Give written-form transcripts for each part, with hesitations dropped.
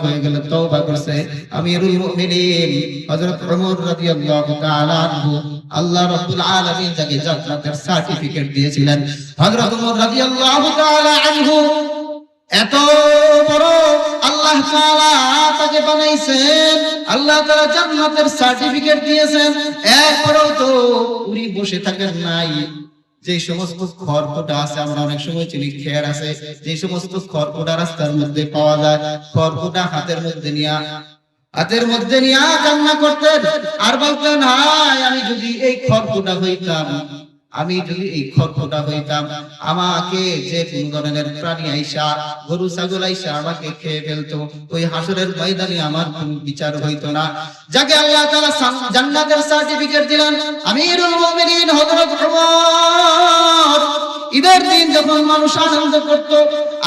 হয়ে গেল, তওবা করছে। আমিরুল মুমিনিন হযরত ওমর রাদিয়াল্লাহু তাআলা আনহু, আল্লাহ রাব্বুল আলামিন যাকে জান্নাতের সার্টিফিকেট দিয়েছিলেন, হযরত ওমর রাদিয়াল্লাহু তাআলা আনহু এত বড় আল্লাহ তাআলা তাকে বানাইছেন, আল্লাহ তাআলা জান্নাতের সার্টিফিকেট দিয়েছেন, এরপরেও তো উনি বসে থাকেন নাই। যে সমস্ত খড়কুটা আছে, আমরা অনেক সময় চিনি খের আছে, যে সমস্ত খড়কুটা রাস্তার মধ্যে পাওয়া যায়, খড়কুটা হাতের মধ্যে নিয়া কান্না করতেন আর বলতেন, হায় আমি যদি এই খড়কুটা হইতাম, আমি যদি এই খড়কুটা হইতাম, আমাকে যে কোন ধরনের প্রাণী আইসা, গরু ছাগল আইসা আমাকে খেয়ে ফেলতো, ওই হাসরের ময়দানে আমার কোন বিচার হইতো না। যাকে আল্লাহ তাআলা জান্নাতের সার্টিফিকেট দিলেন, আমিরুল মুমিনিন হযরত ওমর। ঈদের দিন যখন মানুষ আনন্দ করত,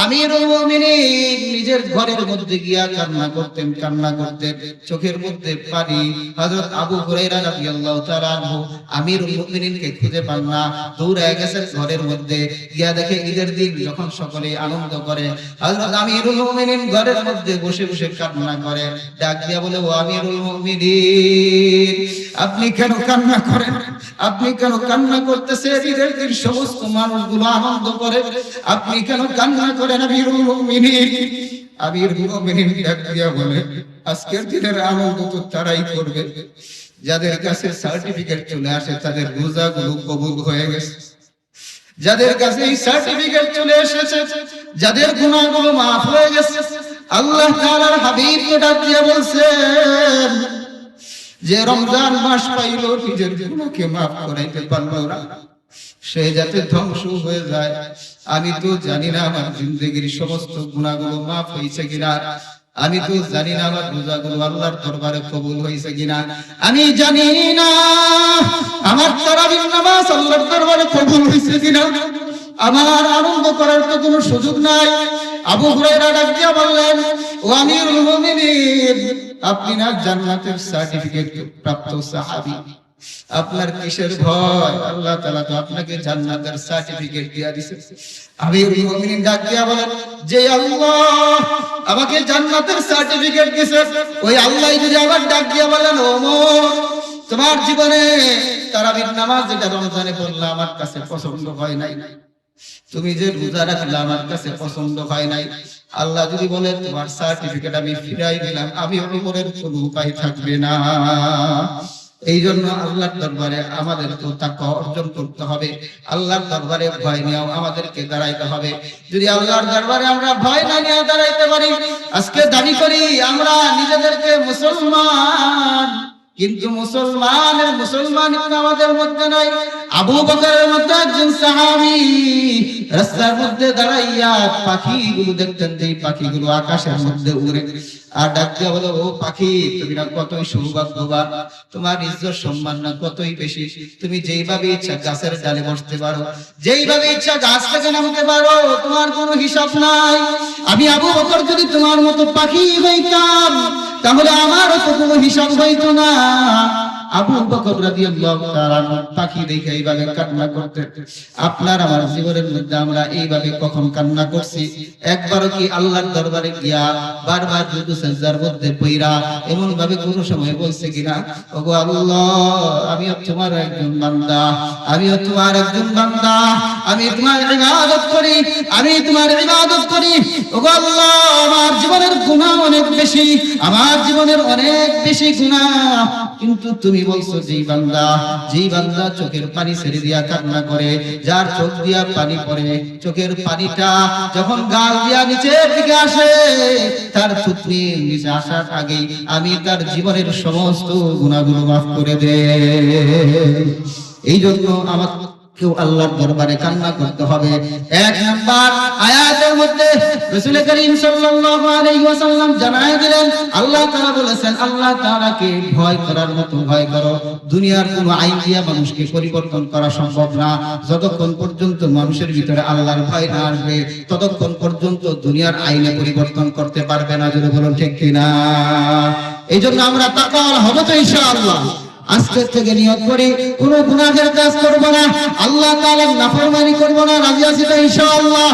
আমিরুল মুমিনিন নিজের ঘরের মধ্যে গিয়া কান্না করতেন, চোখের মধ্যে পানি। হযরত আবু হুরায়রা রাদিয়াল্লাহু তাআলা আনহু আমিরুল মুমিনিনকে খুঁজে পান না, দৌড়ে গেছেন ঘরের মধ্যে, গিয়া দেখে ঈদের দিন যখন সকলে আনন্দ করে, হযরত আমিরুল মুমিনিন ঘরের মধ্যে বসে বসে কান্না করে। ডাক দিয়া বলে, ও আমিরুল মুমিনিন, আপনি কেন কান্না করেন? আপনি কেন কান্না করতেছেন? ঈদের দিন সমস্ত মানুষগুলো আনন্দ করে, আপনি কেন কান্না করেন আমিরুল মুমিনিন? আমিরুল মুমিনিন ডাক দিয়া বলে, আজকের দিনের আনন্দ তো তারাই করবে যাদের কাছে সার্টিফিকেট চলে আসে, তাদের রোজাগুলো কবুল হয়ে গেছে। যাদের কাছে এই সার্টিফিকেট চলে এসেছে, যাদের গুনাহগুলো মাফ হয়ে গেছে, আল্লাহ তাআলার হাবিবকে ডাক দিয়া বলছেন, যে রমজান মাস পাইল নিজের গুনাহকে মাফ করাইতে পারল না, সে যাতে ধ্বংস হয়ে যায়। আমি তো জানি না আমার জিন্দেগির সমস্ত গুনাহগুলো মাফ হয়েছে কিনা, আমি তো জানি না আমার রোজাগুলো আল্লাহর দরবারে কবুল হয়েছে কিনা, আমি জানি না আমার তারাবির নামাজ আল্লাহর দরবারে কবুল হয়েছে কিনা, আমার আনন্দ করার তো কোনো সুযোগ নাই। আবু হুরায়রা ডাক দিয়া বললেন, ও আমিরুল মুমিনিন, আপনি না জান্নাতের সার্টিফিকেট প্রাপ্ত সাহাবী, আপনার কিসের ভয়? আল্লাহ তাআলা তো আপনাকে জান্নাতের সার্টিফিকেট দিয়া দিয়েছে। আমিরুল মুমিনিন ডাক দিয়া বলেন, যে আল্লাহ আমাকে জান্নাতের সার্টিফিকেট দিয়েছে, ওই আল্লাহ যদি আবার ডাক দিয়া বলেন, ওমর তোমার জীবনে তারাবির নামাজ যেটা রমজানে পড়লা আমার কাছে পছন্দ হয় নাই, তুমি যে রোজা রাখলা আমার কাছে পছন্দ হয় নাই, আল্লাহ যদি বলে তোমার সার্টিফিকেট আমি ফিরাই দিলাম, আমি ওমরের কোনো উপায় থাকবে না। এই জন্য আল্লাহর দরবারে আমাদের তো তাকওয়া অর্জন করতে হবে, আল্লাহর দরবারে ভয় নিয়ে আমাদেরকে দাঁড়াইতে হবে। যদি আল্লাহর দরবারে আমরা ভয় না নিয়ে দাঁড়াইতে পারি, আজকে দাবি করি আমরা নিজেদেরকে মুসলমান, কিন্তু মুসলমান আমাদের মধ্যে নাই। আবু বকরের মধ্যে একজন সাহাবী রাস্তার মধ্যে দাঁড়াইয়া পাখিগুলো দেখতেন, যে পাখিগুলো আকাশের মধ্যে উড়ে, আর ডাক দিয়া বলে, ও পাখি তুমি না কতই সৌভাগ্যবান, তোমার ইজ্জত সম্মান না কতই বেশি, তুমি যেইভাবে ইচ্ছা গাছের ডালে বসতে পারো, যেইভাবে ইচ্ছা গাছ থেকে নামতে পারো, তোমার কোনো হিসাব নাই। আমি আবু বকর যদি তোমার মতো পাখি হইতাম, তাহলে আমারও তো কোনো হিসাব হইতো না। আবু বকর রাদিয়াল্লাহু তাআলা পাখি দেখে এইভাবে কান্না করতেন। আপনার আমার জীবনের মধ্যে আমরা এইভাবে কখন কান্না করছি? একবারও কি আল্লাহর দরবারে গিয়া বারবার রুকু সিজদার মধ্যে পইরা এমন ভাবে কোন সময় বলছে কিনা, ওগো আল্লাহ আমি তোমার একজন বান্দা, আমি তোমার একজন বান্দা, আমি তোমার ইবাদত করি, আমি তোমার ইবাদত করি, ওগো আল্লাহ আমার জীবনের গুনাহ অনেক বেশি, আমার জীবনের অনেক বেশি গুনাহ, কিন্তু তুমি বলছো যেই বান্দা চোখের পানি ছেড়ে দিয়া কান্না করে, যার চোখ দিয়া পানি পড়ে, চোখের পানিটা যখন গাল দিয়া নিচের দিকে আসে, তার থুতনি নিচে আসার আগেই আমি তার জীবনের সমস্ত গুনাহগুলো মাফ করে দেই। এই জন্য কেউ আল্লাহর দরবারে কান্না করতে হবে। এক নাম্বার আয়াতের মধ্যে রাসূল করিম সাল্লাল্লাহু আলাইহি ওয়াসাল্লাম জানায় দিলেন, আল্লাহ তাআলা বলেছেন, আল্লাহ তাআলাকে ভয় করার মতো ভয় করো। দুনিয়ার কোনো আইন দিয়া মানুষকে পরিবর্তন করা সম্ভব না। যতক্ষণ পর্যন্ত মানুষের ভিতরে আল্লাহর ভয় না আসবে, ততক্ষণ পর্যন্ত দুনিয়ার আইনে পরিবর্তন করতে পারবে না। যদি বলুন ঠিক কিনা? এই জন্য আমরা তাকওয়া হব তো ইনশাআল্লাহ। আজকে থেকে নিয়ত করি কোন গুনাহের কাজ করব না, আল্লাহ তাআলার নাফরমানি করব না। রাজি আছি তো ইনশাআল্লাহ?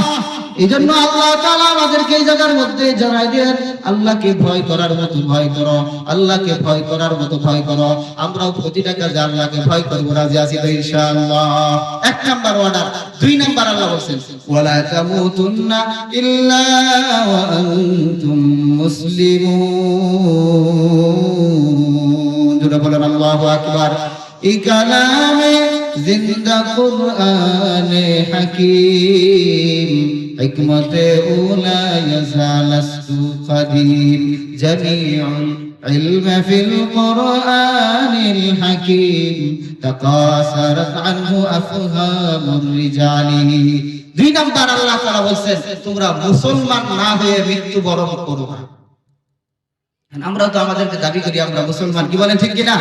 এই জন্য আল্লাহ তাআলা আমাদেরকে এই জায়গার মধ্যে জানাই দেন, আল্লাহকে ভয় করার মতো ভয় করো, আল্লাহকে ভয় করার মতো ভয় করো। আমরাও প্রতিটা কাজে আল্লাহকে ভয় করবো, রাজি আছি তো ইনশাআল্লাহ? এক নাম্বার অর্ডার। দুই নাম্বার আল্লাহ বলেন ওয়ালা তামুতুন্না ইল্লা ওয়া আনতুম মুসলিমুন। জোরে বলেন আল্লাহু আকবার। এই কালামে জিন্দা কুরআনে হাকীম হিকমতে উলা ইয়াজালাস্তু কাদিম জামিউল ইলম ফিল কুরআনিল হাকীম তাকাসারাত আনহু আফহামুর রিজালি। দুই নাম্বার আল্লাহ তাআলা বলেন তোমরা মুসলমান না হয়ে মৃত্যুবরণ করো না। আমরা তো আমাদেরকে দাবি করি আমরা মুসলমান, কি বলেন ঠিক কিনা?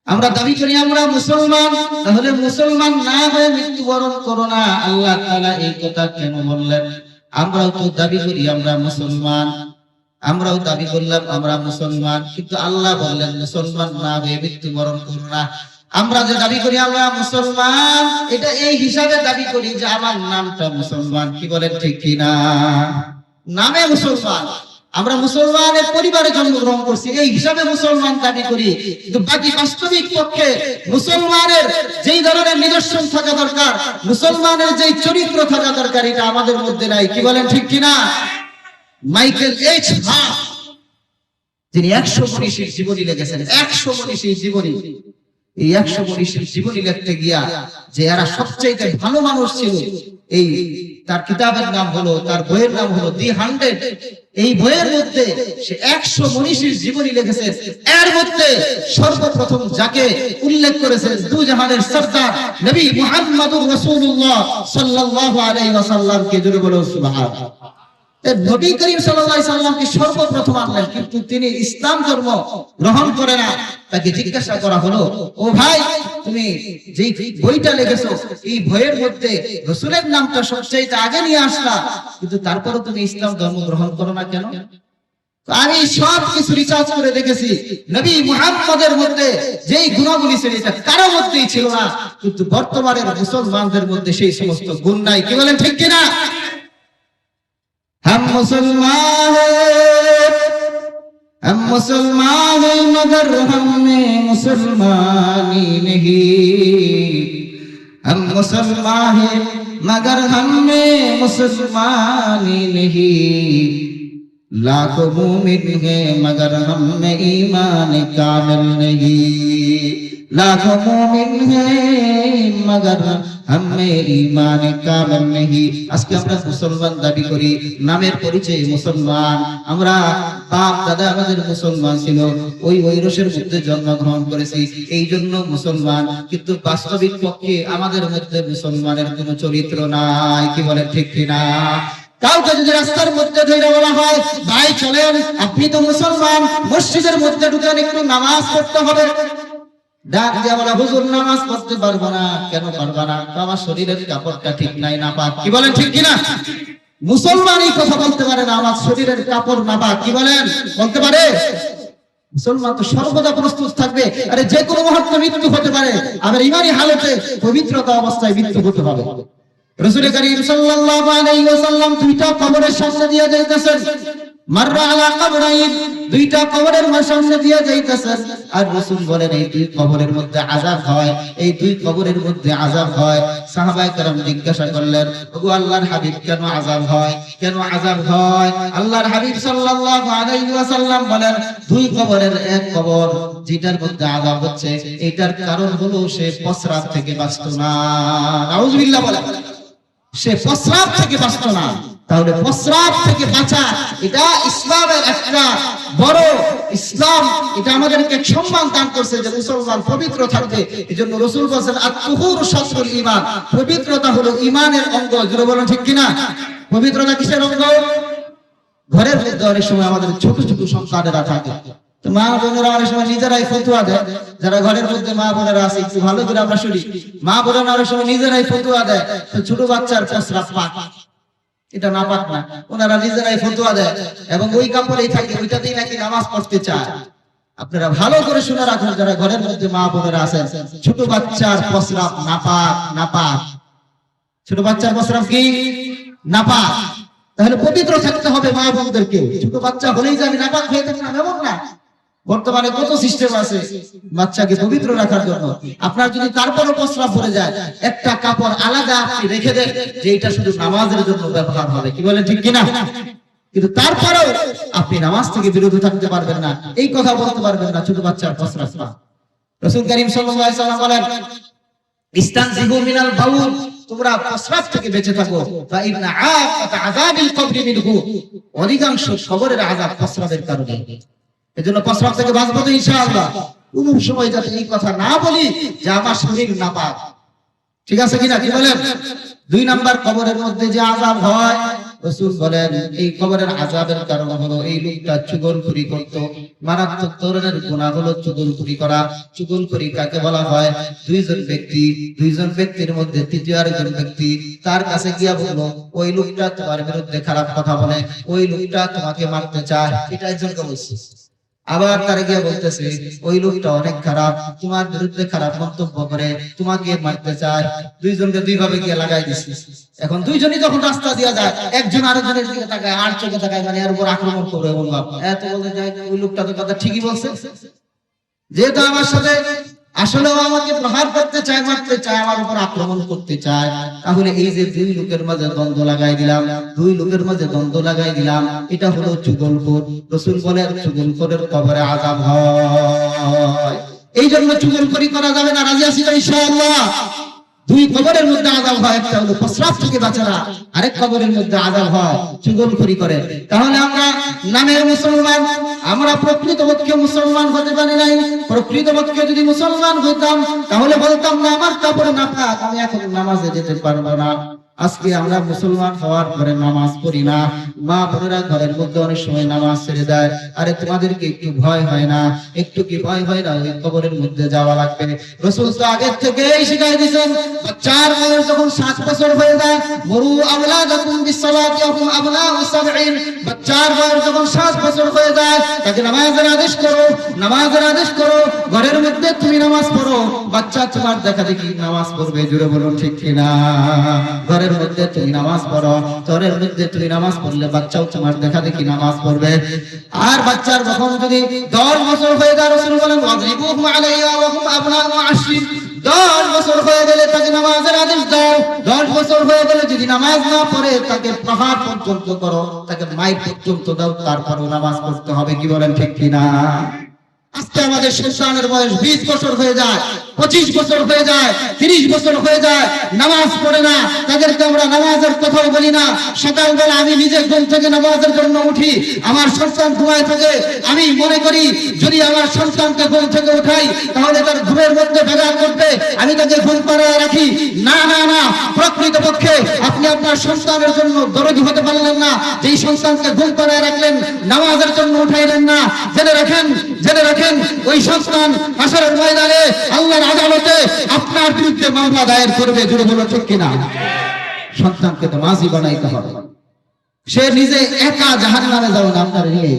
আমরা দাবি করি আমরা মুসলমান, তাহলে মুসলমান না হয়ে মৃত্যুবরণ করো না। আল্লাহ তাআলা এই কথা কেন বললেন? আমরাও তো দাবি করি আমরা মুসলমান, আমরাও দাবি করলাম আমরা মুসলমান, কিন্তু আল্লাহ বললেন মুসলমান না হয়ে মৃত্যুবরণ করো না। আমরা যে দাবি করি আমরা মুসলমান, এটা এই হিসাবে দাবি করি যে আমার নামটা মুসলমান, কি বলেন ঠিক কিনা? নামে মুসলমান, আমরা মুসলমানের পরিবারে জন্মগ্রহণ করছি এই হিসাবে মুসলমান দাবি করি, কিন্তু বাকি বাস্তবিক পক্ষে মুসলমানের যেই ধরনের নিদর্শন থাকা দরকার, মুসলমানের যেই চরিত্র থাকা দরকার, এটা আমাদের মধ্যে নাই, কি বলেন ঠিক কিনা? মাইকেল এইচ হাফ যিনি 100 মনীষীর জীবনী লিখেছেন, 100 মনীষীর জীবনী, এই 100 মনীষীর জীবনী লিখতে গিয়া যে এরা সবচেয়ে ভালো মানুষ ছিল, এই তার কিতাবের নাম হলো, তার বইয়ের নাম হলো দি 100। এই বইয়ের মধ্যে সে 100 মনীষীর জীবনী লিখেছে। এর মধ্যে সর্বপ্রথম যাকে উল্লেখ করেছেন দুজাহানের সরদার নবী মুহাম্মদুর রাসূলুল্লাহ সাল্লাল্লাহু আলাইহি ওয়াসাল্লামকে। জোরে বলো সুবহানাল্লাহ। নবী করিম সাল্লাল্লাহু আলাইহি ওয়াসাল্লামকে সর্বপ্রথম আনলেন, কিন্তু তিনি ইসলাম ধর্ম গ্রহণ করে না। তাকে জিজ্ঞাসা করা হলো, ও ভাই তুমি যেই বইটা লিখেছো এই বইয়ের মধ্যে রাসূলের নামটা সবচেয়ে আগে নিয়ে আসলা, কিন্তু তারপরও তুমি ইসলাম ধর্ম গ্রহণ করো না কেন? আমি সব কিছু রিসার্চ করে দেখেছি, নবী মুহাম্মদের মধ্যে যেই গুণাবলী ছিল এটা কারো মধ্যেই ছিল না, কিন্তু বর্তমানের মুসলমানদের মধ্যে সেই সমস্ত গুণ নাই, কি বলেন ঠিক কিনা? हम मुसलमान हैं मगर हम में मुसलमानी नहीं, हम मुसलमान हैं मगर हम में मुसलमानी नहीं, लाखों मुमिन हैं मगर हम में ईमान कामिल नहीं, लाखों मुमिन हैं मगर हमें ईमान कामिल नहीं। আজকে আমরা মুসলমান দাবি করি, নামের পরিচয়ে মুসলমান, আমরা বাপ দাদা আমাদের মুসলমান ছিল, ওই ঐরসের মধ্যে জন্মগ্রহণ করেছি, এই জন্য মুসলমান, কিন্তু বাস্তবিক পক্ষে আমাদের মধ্যে মুসলমানের কোনো চরিত্র নাই, কি বলেন ঠিক কিনা? কাউকে যদি রাস্তার মধ্যে ধরে বলা হয় ভাই চলেন আপনি তো মুসলমান, মসজিদের মধ্যে ঢুকেন একটু নামাজ পড়তে হবে, ডাক দিয়া বলা হুজুর নামাজ পড়তে পারবো না। কেন পারবা না? আমার শরীরের কাপড়টা ঠিক নাই, নাপাক, কি বলেন ঠিক কিনা? মুসলমান এই কথা বলতে পারে না, আমার শরীরের কাপড় নাপাক, কি বলেন? বলতে পারে? মুসলমান তো সর্বদা প্রস্তুত থাকবে, আরে যে কোনো মুহূর্তে মৃত্যু হতে পারে, আমার ইমানি হালতে পবিত্রতা অবস্থায় মৃত্যু হতে হবে। রাসূল করিম সাল্লাল্লাহু আলাইহি ওয়াসাল্লাম দুইটা কবরের সামনে দিয়ে যাইতেছেন, মাররা আলা কবরাইন, দুইটা কবরের সামনে দিয়ে যাইতেছেন, আর রাসূল বলেন এই দুই কবরের মধ্যে আযাব হয়, এই দুই কবরের মধ্যে আযাব হয়। সাহাবায়ে কেরাম জিজ্ঞাসা করলেন, ওগো আল্লাহর হাবিব কেন আযাব হয়, কেন আযাব হয়? আল্লাহর হাবিব সাল্লাল্লাহু আলাইহি ওয়াসাল্লাম বলেন দুই কবরের এক কবর যেটার মধ্যে আযাব হচ্ছে, এটার কারণ হলো সে প্রস্রাব থেকে বাঁচত না। নাউযুবিল্লাহ বলেন, সে প্রস্রাব থেকে বাঁচত না। তাহলে প্রস্রাব থেকে বাঁচা এটা ইসলামের একটা বড়, ইসলাম এটা আমাদেরকে সম্মান দান করছে যে মুসলমান পবিত্র থাকবে। এজন্য রাসূল বলেন আত-তুহুরু শাতরুল ঈমান, পবিত্রতা হলো ঈমানের অঙ্গ। জোরে বলেন ঠিক কিনা? পবিত্রতা কিসের অঙ্গ? ঘরের মধ্যে অনেক সময় আমাদের ছোট ছোট সন্তানেরা থাকে, তো মা বোনেরা অনেক সময় নিজেরাই ফতোয়া দেয়, যারা ঘরের মধ্যে মা বোনেরা আছে একটু ভালো করে আমরা শুনি, মা বোনেরা অনেক সময় নিজেরাই ফতোয়া দেয় ছোট বাচ্চার প্রস্রাব পাক, এটা নাপাক না, ওনারা নিজেরাই ফতোয়া দেয় এবং ওই কাপড়েই থাকে, ওইটাতেই নাকি নামাজ পড়তে চায়। আপনারা ভালো করে শুনে রাখুন, যারা ঘরের মধ্যে মা বোনেরা আছেন, ছোট বাচ্চার প্রস্রাব নাপাক, নাপাক। ছোট বাচ্চার প্রস্রাব কি নাপাক, তাহলে পবিত্র থাকতে হবে মা বোনদেরকে। ছোট বাচ্চা হলেই যে আমি নাপাক হয়ে থাকি না, এমন না। বর্তমানে কত সিস্টেম আছে বাচ্চাকে পবিত্র রাখার জন্য। আপনার যদি তারপরও প্রস্রাব পড়ে যায়, একটা কাপড় আলাদা আপনি রেখে দেন যে এটা শুধু নামাজের জন্য ব্যবহার হবে, কি বলেন ঠিক কিনা? কিন্তু তারপরেও আপনি নামাজ থেকে বিরত থাকতে পারবেন না, এই কথা বলতে পারবেন না ছোট বাচ্চার প্রস্রাব না। রাসূল কারীম সাল্লাল্লাহু আলাইহি ওয়াসাল্লাম বলেন, ইস্তানজিহু মিনাল বাউল, তোমরা প্রস্রাব থেকে বেঁচে থাকো। ফা ইন্না আফাত আযাবিল কবরি মিনহু, অধিকাংশ কবরের আযাব প্রস্রাবের কারণে। এজন্য প্রস্রাব থেকে বাঁচবো তো ইনশাআল্লাহ। কোন সময় যাতে এই কথা না বলি যে আমার শরীর নাপাক, ঠিক আছে কিনা, কি বলেন? 2 নাম্বার, কবরের মধ্যে যে আযাব হয়, রাসূল বলেন এই কবরের আযাবের কারণ হলো এই লোকটা চুগলখড়ি করত। মারাত্মক ধরনের গুনাহ হলো চুগলখড়ি করা। চুগলখড়ি কাকে বলা হয়? দুইজন ব্যক্তির মধ্যে তৃতীয় আরেকজন ব্যক্তি তার কাছে গিয়া বলল, ওই লোকটা তোমার বিরুদ্ধে খারাপ কথা বলে, ওই লোকটা তোমাকে মারতে চায়, এটা একজনকে বলছে। আবার তারা গিয়ে বলতেছে, ওই লোকটা অনেক খারাপ, তোমার বিরুদ্ধে খারাপ মন্তব্য করে, তোমাকে মারতে চায়। দুইজনকে দুইভাবে গিয়ে লাগাই দিচ্ছে। এখন দুইজনই যখন রাস্তা দিয়া যায়, একজন আরেকজনের দিকে তাকায়, আর চোখে তাকায়, মানে এর উপর আক্রমণ করবে বলবো। এত বলতে যায় ওই লোকটা তো কথা ঠিকই বলছে, যেহেতু আমার সাথে আসলেও আমাকে প্রহার করতে চায়, মারতে চায়, আমার উপর আক্রমণ করতে চায়, তাহলে এই যে 2 লোকের মাঝে দ্বন্দ্ব লাগাই দিলাম, 2 লোকের মাঝে দ্বন্দ্ব লাগাই দিলাম, এটা হলো চুগলখোর। রাসূল বলেন চুগলখোরের কবরে আযাব হয়। এই জন্য চুগলখড়ি করা যাবে না। রাজি আছি তো ইনশাআল্লাহ? 2 কবরের মধ্যে আযাব হয়, একটা হলো প্রস্রাব থেকে বাঁচা না, আরেক কবরের মধ্যে আযাব হয় চুগলখড়ি করে। তাহলে আমরা নামের মুসলমান, আমরা প্রকৃতপক্ষে মুসলমান হতে পারি নাই। প্রকৃতপক্ষে যদি মুসলমান হইতাম তাহলে বলতাম না আমার কাপড় নাপাক, আমি এখন নামাজে যেতে পারবো না। আজকে আমরা মুসলমান হওয়ার পরে নামাজ পড়ি না। মা বোনেরা ঘরের মধ্যে অনেক সময় নামাজ ছেড়ে দেয়। আরে তোমাদেরকে একটু ভয় হয় না? একটু কি ভয় হয় না? ওই কবরের মধ্যে যাওয়া লাগবে। রাসূল তো আগে থেকেই শিখাই দিয়েছেন, বাচ্চার বয়স যখন 7 বছর হয়ে যায়, মুরু আওলাদাকুম বিসসালাতি ওয়া হুম আবনাউ 7। বাচ্চার বয়স যখন 7 বছর হয়ে যায়, তাকে নামাজের আদেশ করো, নামাজের আদেশ করো। ঘরের মধ্যে তুমি নামাজ পড়ো, বাচ্চা তোমার দেখা দেখি নামাজ পড়বে। জোরে বলুন ঠিক কিনা? ঘরের মধ্যে তুমি নামাজ পড়ো, ঘরের মধ্যে তুমি নামাজ পড়লে বাচ্চাও তোমার দেখা দেখি নামাজ পড়বে। আর বাচ্চার যখন যদি 10 বছর হয়ে যায়, রাসূল বলেন ওয়াজিবুহুম আলাইহা ওয়া হুম আবনাউ 10। 10 বছর হয়ে গেলে তাকে নামাজের আদেশ দাও। 10 বছর হয়ে গেলে যদি নামাজ না পড়ে তাকে প্রহার পর্যন্ত করো, তাকে মাইর পর্যন্ত দাও, তারপরও নামাজ পড়তে হবে। কি বলেন ঠিক কিনা? আজকে আমাদের সন্তানের বয়স 20 বছর হয়ে যায়, 25 বছর হয়ে যায়, 30 বছর হয়ে যায়, নামাজ পড়ে না। তাদেরকে আমরা নামাজের কথাও বলি না। সকালবেলা আমি নিজে ঘুম থেকে নামাজের জন্য উঠি, আমার সন্তান ঘুমায় থাকে। আমি মনে করি যদি আমার সন্তানকে ঘুম থেকে উঠাই তাহলে তার ঘুমের মধ্যে ব্যাঘাত ঘটবে, আমি তাকে ঘুম পাড়ায় রাখি। না না না, প্রকৃতপক্ষে আপনি আপনার সন্তানের জন্য দরদি হতে পারলেন না। যেই সন্তানকে ঘুম পাড়ায় রাখলেন, নামাজের জন্য উঠাইলেন না, জেনে রাখেন ওই সন্তান হাসরের ময়দানে আল্লাহর আদালতে আপনার বিরুদ্ধে মামলা দায়ের করবে। জোরে বলো ঠিক কিনা? সন্তানকে তো নামাজি বানাইতে হবে। সে নিজে একা জাহান্নামে যাবে না, আপনার নিয়ে।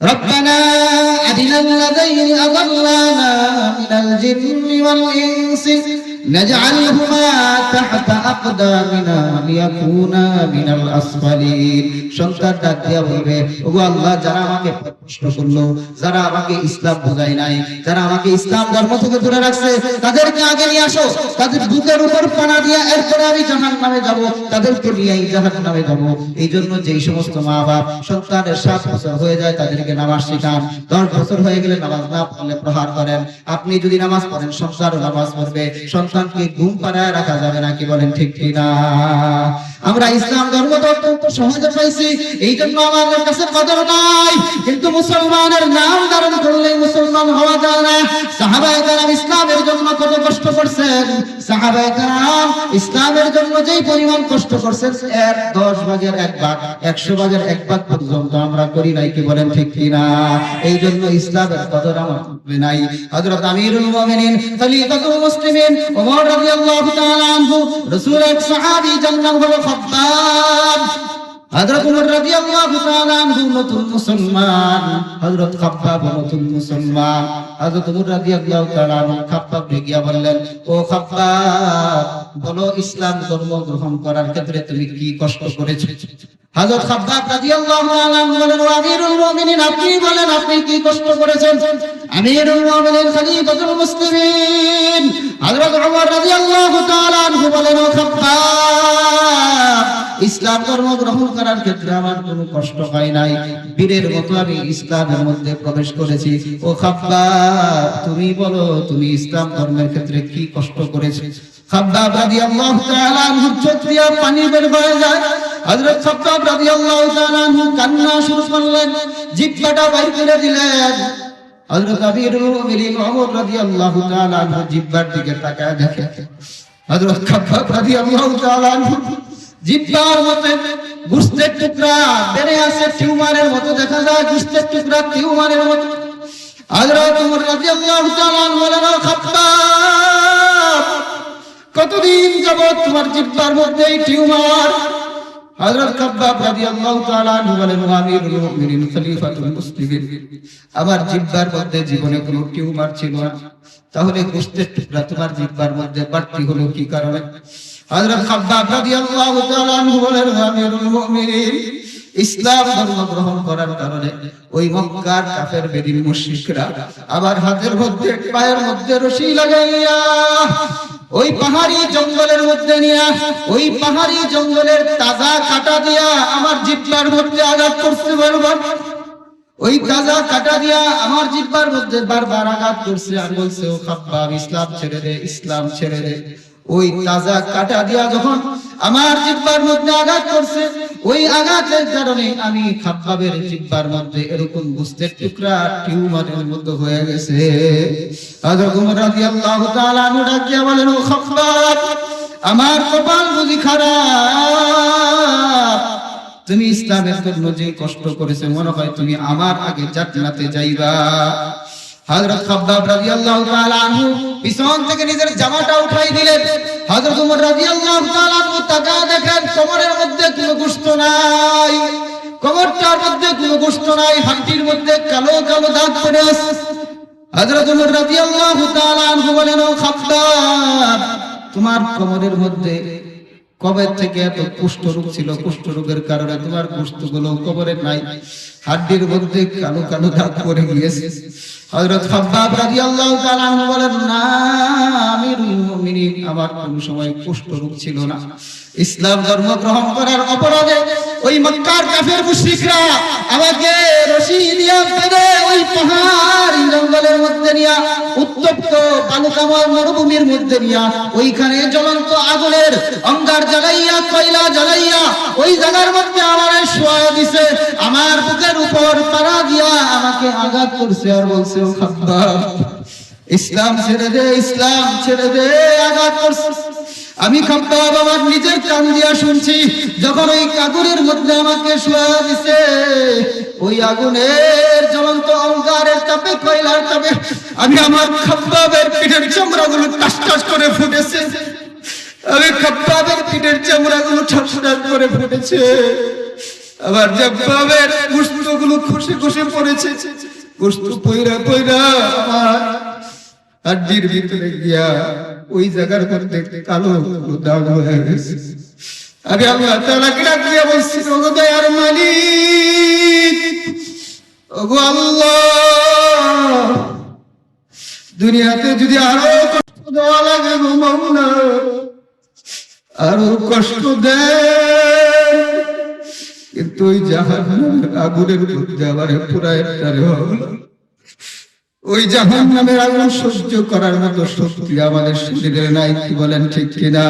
ربنا أرنا الذين أضلانا من الجن والإنس نجعلهما تحت أقدامنا ليكونا من الأسفلين। সন্তান ডাক দিয়া বলবে, ওগো আল্লাহ, যারা আমাকে প্রশ্ন করলো, যারা আমাকে ইসলাম বোঝায় নাই, যারা আমাকে ইসলাম ধর্ম থেকে দূরে রাখছে, তাদেরকে আগে নিয়ে আসো, তাদের বুকের উপর পানা দিয়া এরপরে আমি জাহান্নামে যাব, তাদেরকে নিয়েই জাহান্নামে যাব। এই জন্য যেই সমস্ত মা বাপ সন্তানের 7 বছর হয়ে যায় তাদেরকে নামাজ শেখান, 10 বছর হয়ে গেলে নামাজ না পড়লে প্রহার করেন। আপনি যদি নামাজ পড়েন, সন্তানও নামাজ পড়বে। সন্তানকে ঘুম পাড়ায় রাখা যাবে না। কি বলেন ঠিক কিনা? আমরা ইসলাম ধর্ম অত্যন্ত সহজে পাইছি, এই জন্য আমাদের কাছে কদর নাই। কিন্তু মুসলমানের নাম ধারণ করলে মুসলমান হওয়া যায় না। সাহাবায়ে কেরাম ইসলামের জন্য কত কষ্ট করছেন, সাহাবায়ে কেরাম ইসলামের জন্য যেই পরিমাণ কষ্ট করছেন, এর 10 ভাগের 1 ভাগ, 100 ভাগের 1 ভাগ পর্যন্ত আমরা করি নাই। কি বলেন ঠিক কিনা? এই জন্য ইসলামের কদর আমার নাই। হযরত আমিরুল মুমিনিন খলিফাতুল মুসলিমিন ওমর রাদিয়াল্লাহু তাআলা আনহু, রাসূলের সাহাবী যার নাম হলো খাব্বাব, হযরত ওমর রাদিয়াল্লাহু তাআলা আনহু নতুন মুসলমান, হযরত খাব্বাব নতুন মুসলমান। হযরত ওমর রাদিয়াল্লাহু তাআলা আনহু খাব্বাবকে গিয়া বললেন, ও খাব্বাব, বলো ইসলাম ধর্ম গ্রহণ করার ক্ষেত্রে তুমি কি কষ্ট করেছো? হযরত খাব্বাব রাদিয়াল্লাহু তাআলা আনহু বলেন, ও আমিরুল মুমিনিন, আপনি বলেন আপনি কি কষ্ট করেছেন? আমিরুল মুমিনিন খলিফাতুল মুসলিমিন হযরত ওমর রাদিয়াল্লাহু তাআলা আনহু বলেন, ও খাব্বাব, ইসলাম ধর্ম গ্রহণ করার ক্ষেত্রে আমার কোনো কষ্ট হয় নাই, বীরের মতো আমি ইসলামের মধ্যে প্রবেশ করেছি। ও খাব্বাব, তুমি বলো তুমি ইসলাম ধর্মের ক্ষেত্রে কি কষ্ট করেছো? খাব্বাব রাদিয়াল্লাহু তাআলা আনহু চোখ দিয়ে পানি বের হয়ে যায়। হযরত খাব্বাব রাদিয়াল্লাহু তাআলা আনহু কান্না শুরু করলেন, জিহ্বাটা বাইর করে দিলেন। হযরত আমিরুল মুমিনিন ওমর রাদিয়াল্লাহু তাআলা আনহু জিহ্বার দিকে তাকায় দেখে, হযরত খাব্বাব রাদিয়াল্লাহু তাআলা আনহু জিহ্বার মধ্যে গোশতের টুকরা বেড়ে আছে, টিউমারের মতো দেখা যায়, গোশতের টুকরা টিউমারের মতো। হযরত ওমর রাদিয়াল্লাহু তাআলা আনহু বলেন, ও খাব্বাব, কতদিন যাবত তোমার জিহ্বার মধ্যে এই টিউমার? হযরত খাব্বাব রাদিয়াল্লাহু তাআলা আনহু বলেন, ও আমিরুল মুমিনিন খলিফাতুল মুসলিমিন, আমার জিহ্বার মধ্যে জীবনে কোনো টিউমার ছিল না, তাহলে গোশতের টুকরা তোমার জিহ্বার মধ্যে বাড়তি হলো কি কারণে? হযরত খাব্বাব রাদিয়াল্লাহু তাআলা আনহু বলেন, ও আমিরুল মুমিনিন, ইসলাম ধর্ম গ্রহণ করার কারণে ওই মক্কার কাফের বেদিন মুশরিকরা আবার হাতের মধ্যে পায়ের মধ্যে রশি লাগাইয়া ওই পাহাড়ি জঙ্গলের মধ্যে নিয়া ওই পাহাড়ি জঙ্গলের তাজা কাটা দিয়া আমার জিহ্বার মধ্যে আঘাত করতে বারবার। ওই তাজা কাটা দিয়া আমার জিহ্বার মধ্যে বারবার আঘাত করছে আর বলছে, ও খাব্বাব, ইসলাম ছেড়ে দে, ইসলাম ছেড়ে দে। ওই তাজা কাটা দিয়া যখন আমার জিহ্বার মধ্যে আঘাত করছে, ওই আঘাতের কারণে আমি খাব্বাবের জিহ্বার মধ্যে এরকম গোশতের টুকরা টিউমারের মতো হয়ে গেছে। হযরত ওমর রাদিয়াল্লাহু তাআলা আনহু ডাকিয়া বলেন, ও খাব্বাব, আমার কপাল বুঝি খারাপ, তুমি ইসলামের জন্য যে কষ্ট করেছো মনে হয় তুমি আমার আগে জান্নাতে যাইবা। হযরত খাব্বাব রাদিয়াল্লাহু তাআলা আনহু পিছন থেকে নিজের জামাটা উঠাই দিলেন। হযরত ওমর রাদিয়াল্লাহু তাআলা আনহু তাকায় দেখেন কোমরের মধ্যে কোনো গোশত নাই, কোমরটার মধ্যে কোনো গোশত নাই, হাড়ির মধ্যে কালো কালো দাগ পড়ে আছে। হযরত ওমর রাদিয়াল্লাহু তাআলা আনহু বলেন, ও খাব্বাব, তোমার কোমরের মধ্যে কবে থেকে এত কুষ্ঠ রোগ ছিল, কুষ্ঠ রোগের কারণে তোমার গোশতগুলো কবরে নাই, হাড়ির মধ্যে কালো কালো দাগ পড়ে গিয়েছে। হযরত খাব্বাব রাদিয়াল্লাহু তাআলা আনহু বলেন, না আমিরুল মুমিনিন, আমার কোন সময় কুষ্ঠ রোগ ছিল না। ইসলাম ধর্ম গ্রহণ করার অপরাধে ওই মক্কার কাফের মুশরিকরা আমাকে রশি দিয়া বেঁধে ওই পাহাড় জঙ্গলের মধ্যে নিয়া উত্তপ্ত বালুকাময় মরুভূমির মধ্যে নিয়া ওইখানে জ্বলন্ত আগুনের অঙ্গার জ্বালাইয়া কয়লা জ্বালাইয়া ওই জায়গার মধ্যে আমারে শোয়া দিছে, আমার বুকের উপর পাড়া দিয়া আমাকে আঘাত করছে আর বলছে, ও খাব্বাব, ইসলাম ছেড়ে দে, ইসলাম ছেড়ে দে, আঘাত করছে। আমি খাব্বাব আমার নিজের কান দিয়া শুনছি, যখন ওই আগুনের মধ্যে আমাকে শোয়া দিছে, ওই আগুনের জ্বলন্ত অঙ্গারের তাপে কয়লার তাপে আমি আমার খাব্বাবের পিঠের চামড়াগুলো টাস টাস করে ফুটেছে, আমি খাব্বাবের পিঠের চামড়াগুলো টাস টাস করে ফুটেছে, আবার খাব্বাবের গোশতগুলো খসে খসে পড়েছে, গোশত পয়রা পয়রা আমার হাড়ির ভিতরে গিয়া ওই জায়গার মধ্যে কালো দাগ হয়ে গেছে। আমি আল্লাহ তাআলাকে ডাক দিয়া বলছি, ওগো দয়ার মালিক, ওগো আল্লাহ, দুনিয়াতে যদি আরো কষ্ট দেওয়া লাগে গো মাওলা, আরো কষ্ট দেন, কিন্তু ওই জাহান্নামের আগুনের মধ্যে আমারে পুরায় তারে হলো। ওই জাহান্নামের আগুন সহ্য করার মতো শক্তি আমাদের শরীরে নাই, কি বলেন ঠিক কিনা?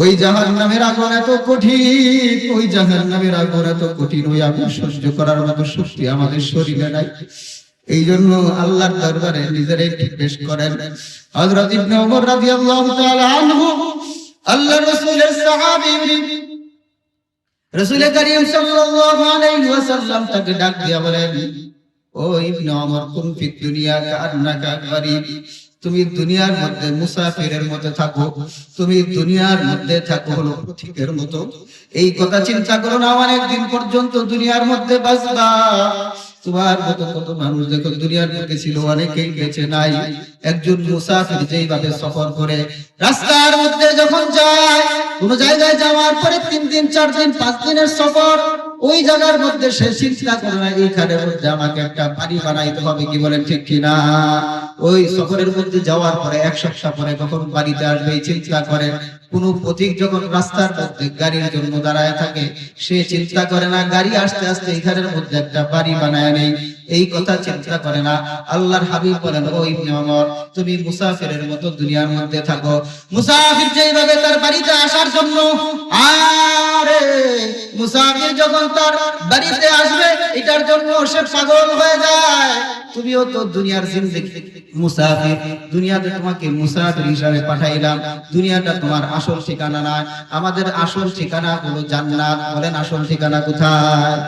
ওই জাহান্নামের আগুন এত কঠিন, ওই জাহান্নামের আগুন এত কঠিন, ওই আগুন সহ্য করার মতো শক্তি আমাদের শরীরে নাই। এই জন্য আল্লাহর দরবারে নিজেরাই পেশ করেন। হযরত ইবনে ওমর রাদিয়াল্লাহু তাআলা আনহু আল্লাহর রাসূলের সাহাবী, রাসূল করিম সাল্লাল্লাহু আলাইহি ওয়াসাল্লাম তাকে ডাক দিয়া বলেন, ও ইবনে ওমর, কুন ফিদ দুনিয়া কান্নাকা গরীব, তুমি দুনিয়ার মধ্যে মুসাফিরের মতো থাকো, তুমি দুনিয়ার মধ্যে থাকো হলো পথিকের মতো। এই কথা চিন্তা করো না, অনেক দিন পর্যন্ত দুনিয়ার মধ্যে বাঁচবা। তোমার মতো কত মানুষ দেখো দুনিয়ার মধ্যে ছিল, অনেকেই বেঁচে নাই। একজন মুসাফির যেইভাবে সফর করে, রাস্তার মধ্যে যখন যায়, কোন জায়গায় যাওয়ার পরে 3 দিন 4 দিন 5 দিনের সফর, ওই জায়গার মধ্যে সে চিন্তা করে না এইখানের মধ্যে আমাকে একটা বাড়ি বানাইতে হবে, কি বলেন ঠিক কিনা? ওই সফরের মধ্যে যাওয়ার পরে 1 সপ্তাহ পরে কখন বাড়িতে আসবে এই চিন্তা করে। কোন পথিক যখন রাস্তার মধ্যে গাড়ির জন্য দাঁড়ায় থাকে, সে চিন্তা করে না গাড়ি আসতে আসতে এইখানের মধ্যে একটা বাড়ি বানায় নেই, এই কথা চিন্তা করে না। আল্লাহর হাবিব বলেন, ও ইবনে ওমর, তুমি মুসাফিরের মতো দুনিয়ার মধ্যে থাকো। মুসাফির যেইভাবে তার বাড়িতে আসার জন্য, আরে মুসাফির যখন তার বাড়িতে আসবে এটার জন্য সে পাগল হয়ে যায়। তুমিও তো দুনিয়ার জিন্দেগি মুসাফির, দুনিয়াতে তোমাকে মুসাফির হিসাবে পাঠাইলাম। দুনিয়াটা তোমার আসল ঠিকানা না, আমাদের আসল ঠিকানা হলো জান্নাত। বলেন আসল ঠিকানা কোথায়?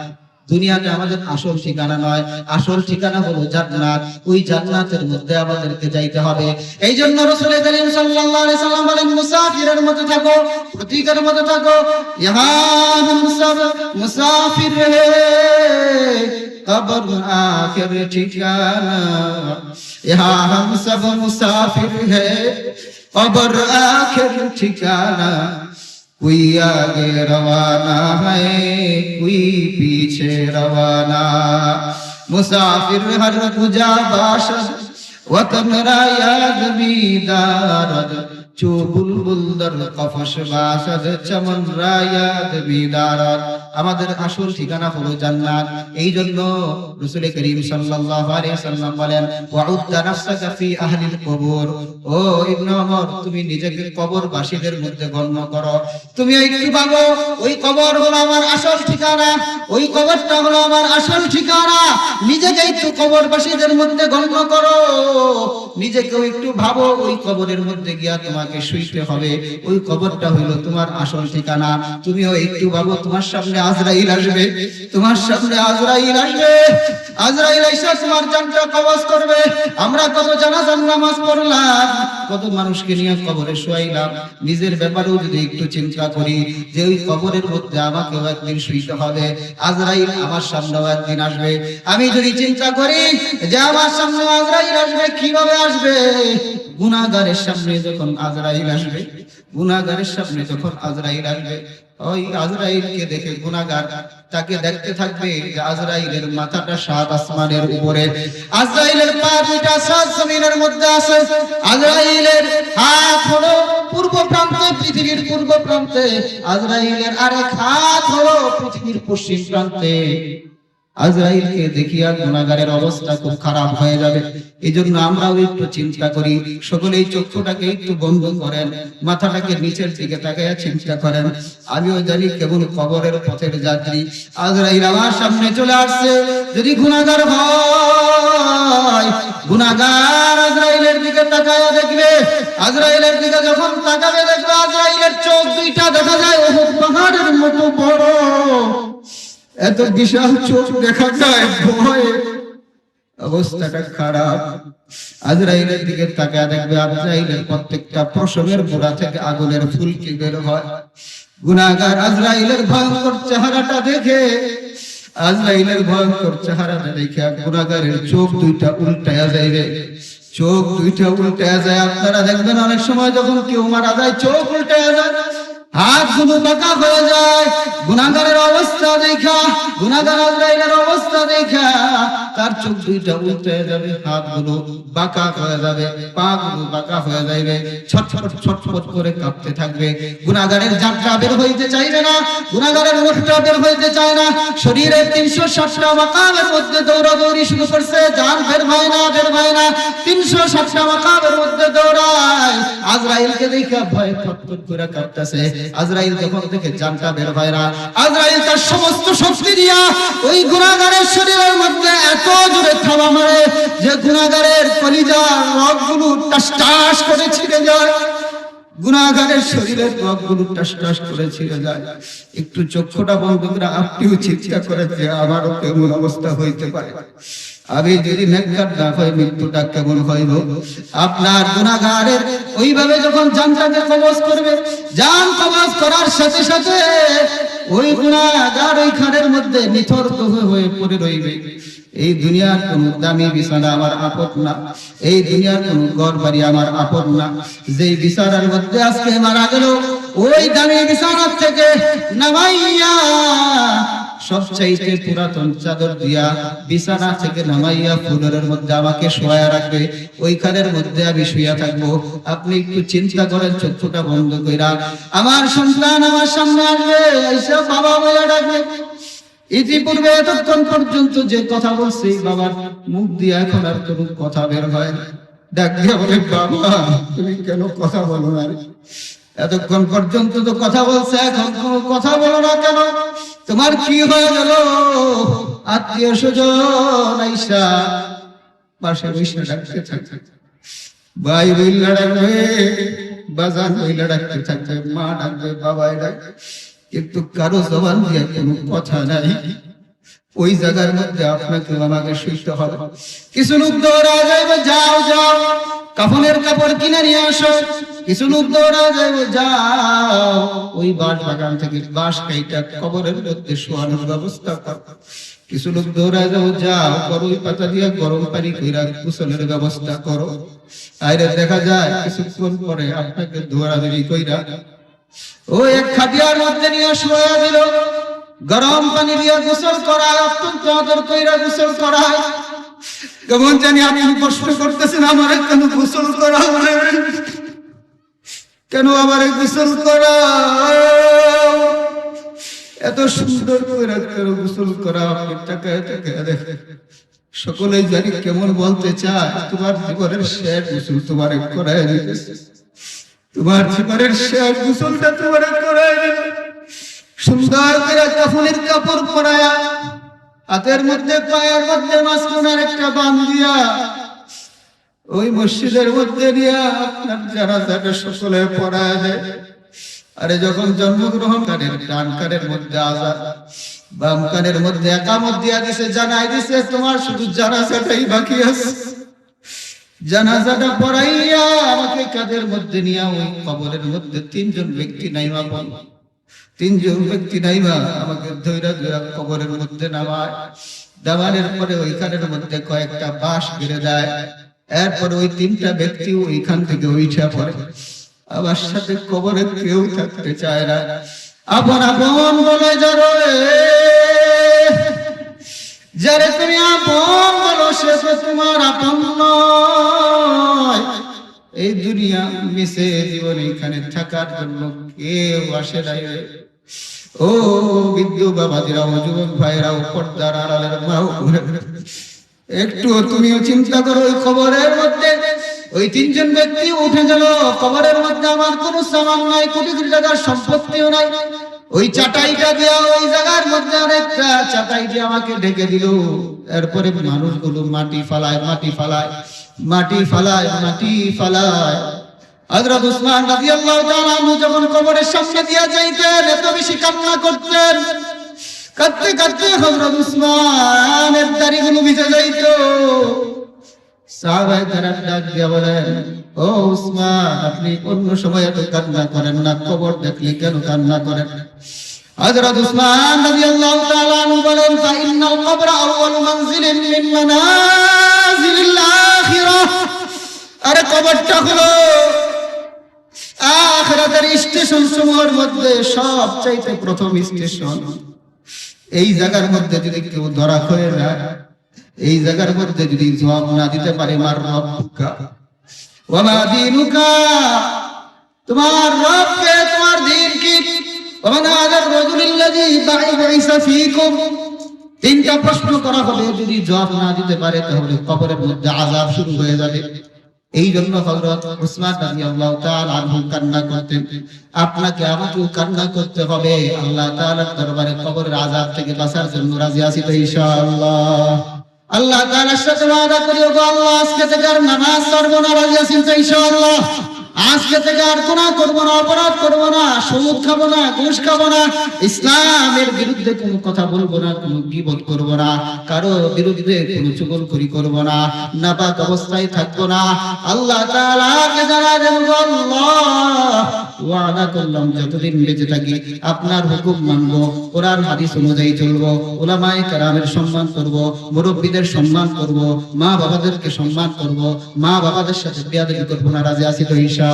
দুনিয়াতে আমাদের আসল ঠিকানা নয়, আসল ঠিকানা হলো জান্নাত। ওই জান্নাতের মধ্যে আমাদেরকে যাইতে হবে। এই জন্য রাসূল করিম সাল্লাল্লাহু আলাইহি সাল্লাম বলেন, মুসাফিরের মতো থাকো, পথিকের মতো থাকো। ইহা হাম সব মুসাফির হে, কবর আখির ঠিকানা। ইহা হাম সব মুসাফির হে, কবর আখির ঠিকানা। कोई आगे रवाना है, कोई पीछे रवाना। मुसाफिर हर गुजा बाशद, वतन रा याद भी दारद। चो बुलबुल दर कफश बाशद, चमन रा याद भी दारद। আমাদের আসল ঠিকানা হলো জান্নাত। এই জন্য রাসূল করিম সাল্লাল্লাহু আলাইহি সাল্লাম বলেন, ওয়াউদ্দা নাফসাকা ফি আহলিল কবর। ও ইবনে ওমর, তুমি নিজেকে কবরবাসীদের মধ্যে গণ্য করো। তুমি একটু ভাবো, ওই কবর হলো আমার আসল ঠিকানা, ওই কবরটা হলো আমার আসল ঠিকানা। নিজেকে একটু কবরবাসীদের মধ্যে গণ্য করো। নিজেকে একটু ভাবো, ওই কবরের মধ্যে গিয়া তোমাকে শুইতে হবে। ওই কবরটা হলো তোমার আসল ঠিকানা। তুমিও একটু ভাবো, তোমার সামনে আজরাইল আসবে, তোমার সামনে আজরাইল আসবে। আজরাইল এসে তোমার জানটা কবজ করবে। আমরা কত জানাজার নামাজ পড়লাম, কত মানুষকে নিয়ে কবরে শুয়াইলাম। নিজের ব্যাপারেও যদি একটু চিন্তা করি যে ওই কবরের মধ্যে আমাকেও একদিন শুইতে হবে, আজরাইল আমার সামনেও একদিন আসবে। আমি যদি চিন্তা করি যে আমার সামনে আজরাইল আসবে, কিভাবে আসবে? গুনাহগারের সামনে যখন আজরাইল আসবে, গুনাহগারের সামনে যখন আজরাইল আসবে, ওই আজরাইলকে দেখে গুনাহগার তাকে দেখতে থাকবে যে আজরাইলের মাথাটা 7 আসমানের উপরে, আজরাইলের পা দুইটা 7 জমিনের মধ্যে আছে, আজরাইলের হাত হলো পূর্ব প্রান্তে, পৃথিবীর পূর্ব প্রান্তে, আজরাইলের আরেক হাত হলো পৃথিবীর পশ্চিম প্রান্তে। আজরাইলকে দেখিয়া গুনাহগারের অবস্থা খুব খারাপ হয়ে যাবে। এইজন্য আমরাও একটু চিন্তা করি, সকলেই চক্ষুটাকে একটু বন্ধ করেন, মাথাটাকে নিচের দিকে তাকাইয়া চিন্তা করেন। আমিও জানি কেবল কবরের পথের যাত্রী। আজরাইল আমার সামনে চলে আসছে। যদি গুনাহগার হয়, গুনাহগার আজরাইলের দিকে তাকায়া দেখবে। আজরাইলের দিকে যখন তাকাবে, দেখবে আজরাইলের চোখ দুইটা দেখা যায় উহুদ পাহাড়ের মতো বড়। এত বিশাল চোখ দেখা যায়, ভয়ে অবস্থাটা খারাপ। আজরাইলের দিকে তাকায় দেখবে আজরাইলের প্রত্যেকটা প্রসবের গোড়া থেকে আগুনের ফুলকি বের হয়। গুনাহগার আজরাইলের ভয়ঙ্কর চেহারাটা দেখে, আজরাইলের ভয়ঙ্কর চেহারাটা দেখে গুনাহগারের চোখ দুইটা উল্টায়া যাইবে, চোখ দুইটা উল্টায়া যায়। আপনারা দেখবেন অনেক সময় যখন কেউ মারা যায়, চোখ উল্টায়া যায়, হাতগুলো বাঁকা হয়ে যায়। গুনাহগারের অবস্থা দেখা, গুনাহগার আজরাইলের অবস্থা দেখা তার চোখ দুইটা উল্টে যাবে, হাতগুলো বাঁকা হয়ে যাবে, পাগুলো বাঁকা হয়ে যাবে, ছটফট ছটফট করে কাঁপতে থাকবে। গুনাহগারের জানটা বের হইতে চাইবে না, গুনাহগারের মুখটা বের হইতে চায় না। শরীরের 360টা মাকামের মধ্যে দৌড়াদৌড়ি শুরু করছে, জান বের হয় না, বের হয় না। 360টা মাকামের মধ্যে দৌড়ায়। আজরাইলকে দেখা ভয় ছটফট করে কাঁপতেছে। আজরাইল যখন থেকে জানটা বের হয় না, আজরাইল তার সমস্ত শক্তি দিয়া ওই গুনাহগারের শরীরের মধ্যে এত জোরে থাবা মারে যে গুনাহগারের কলিজার রগগুলো টাস টাস করে ছিঁড়ে যায়। গুনাহগারের শরীরের রগগুলো টাস টাস করে ছিঁড়ে যায়। একটু চক্ষুটা বন্ধ করে আপনিও চিন্তা করে যে আমারও কেমন অবস্থা হইতে পারে। আমি যদি নেককার না হই মৃত্যুটা কেমন হইব? আপনার গুনাহগারের ওইভাবে যখন জানটাকে কবজ করবে, জান কবজ করার সাথে সাথে ওই গুনাহগার ওই খানের মধ্যে নিথর হয়ে পড়ে রইবে। এই দুনিয়ার কোন দামি বিছানা আমার আপদ না, এই দুনিয়ার কোন ঘর বাড়ি আমার আপদ না। যেই বিছানার মধ্যে আজকে মারা গেল, ওই দামি বিছানার থেকে নামাইয়া সবচাইতে পুরাতন চাদর দিয়া বিছানা থেকে নামাইয়া ফুলের মধ্যে আমাকে শোয়া রাখবে, ওইখানের মধ্যে আমি শুয়া থাকবো। আপনি একটু চিন্তা করেন, চক্ষুটা বন্ধ কইরা। আমার সন্তান আমার সামনে আসবে, এসে বাবা বলে ডাকবে। ইতিপূর্বে এতক্ষণ পর্যন্ত যে কথা বলছি, বাবার মুখ দিয়ে এখন আর কোনো কথা বের হয় না। ডাক দিয়া বলে, বাবা তুমি কেন কথা বলো না? এতক্ষণ পর্যন্ত তো কথা বলছে, এখন কোনো কথা বলো না কেন? তোমার কি হয়ে গেল? আত্মীয় স্বজন আইসা পাশে বসে ডাকতে থাকবে, ভাই বইলা ডাকবে, বাজার বইলা ডাকতে থাকবে, মা ডাকবে, বাবাই ডাকবে, কিন্তু কারো জবান দিয়ে কোনো কথা নাই। ওই জায়গার মধ্যে আপনাকে আমাকে শুইতে হবে। কিছু লোক দৌড়া যাইবে, যাও যাও কাফনের কাপড় কিনে নিয়ে আসো। কিছু লোক দৌড়া যাইবে, যাও ওই বাঁশ বাগান থেকে বাঁশ কাইটা কবরের মধ্যে শোয়ানোর ব্যবস্থা কর। কিছু লোক দৌড়া যাও, যাও বড়ই পাতা দিয়ে গরম পানি কইরা গোসলের ব্যবস্থা করো। আইরে দেখা যায় কিছুক্ষণ পরে আপনাকে দৌড়াদৌড়ি কইরা ওই এক খাটিয়ার মধ্যে নিয়ে শোয়া দিল, গরম পানি দিয়ে গোসল করায়, অত্যন্ত আদর কইরা গোসল করায়। কেমন জানি আপনি প্রশ্ন করতেছেন, আমার কেন গোসল করা, কেন আবার গোসল করা? এত সুন্দর করে কেন গোসল করা? আপনি টাকায় টাকায় দেখেন, সকলেই জানি কেমন বলতে চায়, তোমার জীবনের শেষ গোসল তোমার করায় দিতেছে, তোমার জীবনের শেষ গোসলটা তোমার করায় দিল। সুন্দর করে কাফনের কাপড় পরায়া, হাতের মধ্যে পায়ের মধ্যে মাসকুনার একটা বান দিয়া ওই মসজিদের মধ্যে দিয়া আপনার জানাজাটা সকলে পড়ায় দেয়। আরে যখন জন্মগ্রহণ কানের ডান কানের মধ্যে আযান, বাম কানের মধ্যে একামত দিয়া দিছে, জানাই দিছে তোমার শুধু জানাজাটাই বাকি আছে। জানাজাটা পড়াইয়া আমাকে কাঁধের মধ্যে নিয়া ওই কবরের মধ্যে তিনজন ব্যক্তি নাইমা পড়ল, তিনজন ব্যক্তি নাইমা আমাকে ধৈরা ধৈরা কবরের মধ্যে নামায়। নামানোর পরে ওইখানের মধ্যে কয়েকটা বাঁশ গেড়ে দেয়। এরপরে ওই তিনটা ব্যক্তি ওইখান থেকে উঠা পড়ে। আমার সাথে কবরে কেউ থাকতে চায় না। আপন আপন বলে যারে তুমি আপন বলো, সে তো তোমার আপন নয়। এই দুনিয়া মিশে জীবন এখানে থাকার জন্য কেউ আসে নাই। ও বৃদ্ধ বাবাজিরাও, যুবক ভাইরাও, পর্দার আড়ালের মাও, একটু তুমিও চিন্তা করো। ওই কবরের মধ্যে ওই তিনজন ব্যক্তি উঠে গেল, কবরের মধ্যে আমার কোনো সামান নাই, কোটি কোটি টাকার সম্পত্তিও নাই। ওই চাটাইটা দিয়া ওই জায়গার মধ্যে আরেকটা চাটাই দিয়ে আমাকে ঢেকে দিল। এরপরে মানুষগুলো মাটি ফালায়, মাটি ফালায়, মাটি ফালায়, মাটি ফালায়। হযরত উসমান রাদিয়াল্লাহু তাআলা আনহু যখন কবরের সামনে দিয়া যাইতেন, এত বেশি কান্না করতেন, কাঁদতে কাঁদতে হযরত উসমানের দাড়িগুলো ভিজে যাইত। সাহাবায়ে কেরাম ডাক দিয়া বলেন, ও উসমান, আপনি অন্য সময় এত কান্না করেন না, কবর দেখলে কেন কান্না করেন? হযরত উসমান রাদিয়াল্লাহু তাআলা আনহু বলেন, ফা ইন্নাল কবরা আউয়ালু মানজিলিন মিন মানাজিলিল আখিরাহ। আরে কবরটা হলো আখিরাতের স্টেশন সমূহের মধ্যে সবচাইতে প্রথম স্টেশন। এই জায়গার মধ্যে যদি কেউ ধরা হয়ে যায়, এই জায়গার মধ্যে যদি জবাব না দিতে পারে, মার রব্বুকা ওয়া মা দীনুকা, তোমার রব কে, তোমার দ্বীন কি, ওয়া মান হাযার রাজুলিল্লাযী বা'ইসা ফীকুম, তিনটা প্রশ্ন করা হবে। যদি জবাব না দিতে পারে তাহলে কবরের মধ্যে আযাব শুরু হয়ে যাবে। এই জন্য হযরত উসমান রাদিয়াল্লাহু তাআলা আনহু কান্না করতেন। আপনাকে আমাকেও কান্না করতে হবে। আল্লাহ তাআলার দরবারে কবরের আযাব থেকে বাঁচার জন্য রাজি আছি তো ইনশাআল্লাহ। আল্লাহ তাআলার সাথে ওয়াদা করি, ওগো আল্লাহ, আজকে থেকে আর নামাজ ছাড়বো না, রাজি আছি তো ইনশাআল্লাহ। আজকে থেকে আর গুনাহ করব না, অপরাধ করব না, সুদ খাবো না, ঘুষ খাবো না, ইসলামের বিরুদ্ধে কোনো কথা বলবো না, কোনো গীবত করব না, কারো বিরুদ্ধে কোনো চুগলখড়ি করব না, নাপাক অবস্থায় থাকবো না। আল্লাহ তাআলাকে জানালেন আল্লাহ ওয়াদা করলাম যতদিন বেঁচে থাকি আপনার হুকুম মানবো, কোরআন হাদিস অনুযায়ী চলবো, উলামায়ে কেরামের সম্মান করব, মুরব্বিদের সম্মান করব, মা বাবাদেরকে সম্মান করব, মা বাবাদের সাথে বেয়াদবি করব না। রাজি আছি তো ইনশাআল্লাহ?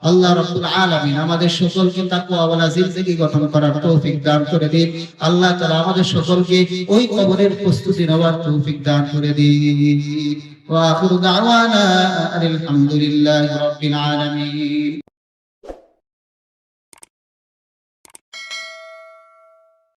আল্লাহ রাব্বুল আলামিন আমাদের সকলকে তাকওয়াওয়ালা জিন্দেগি গঠন করার তৌফিক দান করে দিন। আল্লাহ তাআলা আমাদের সকলকে ওই কবরের প্রস্তুতি নেওয়ার তৌফিক দান করে দিন। ওয়া আখিরু দাওয়ানা আলহামদুলিল্লাহি রাব্বিল আলামিন।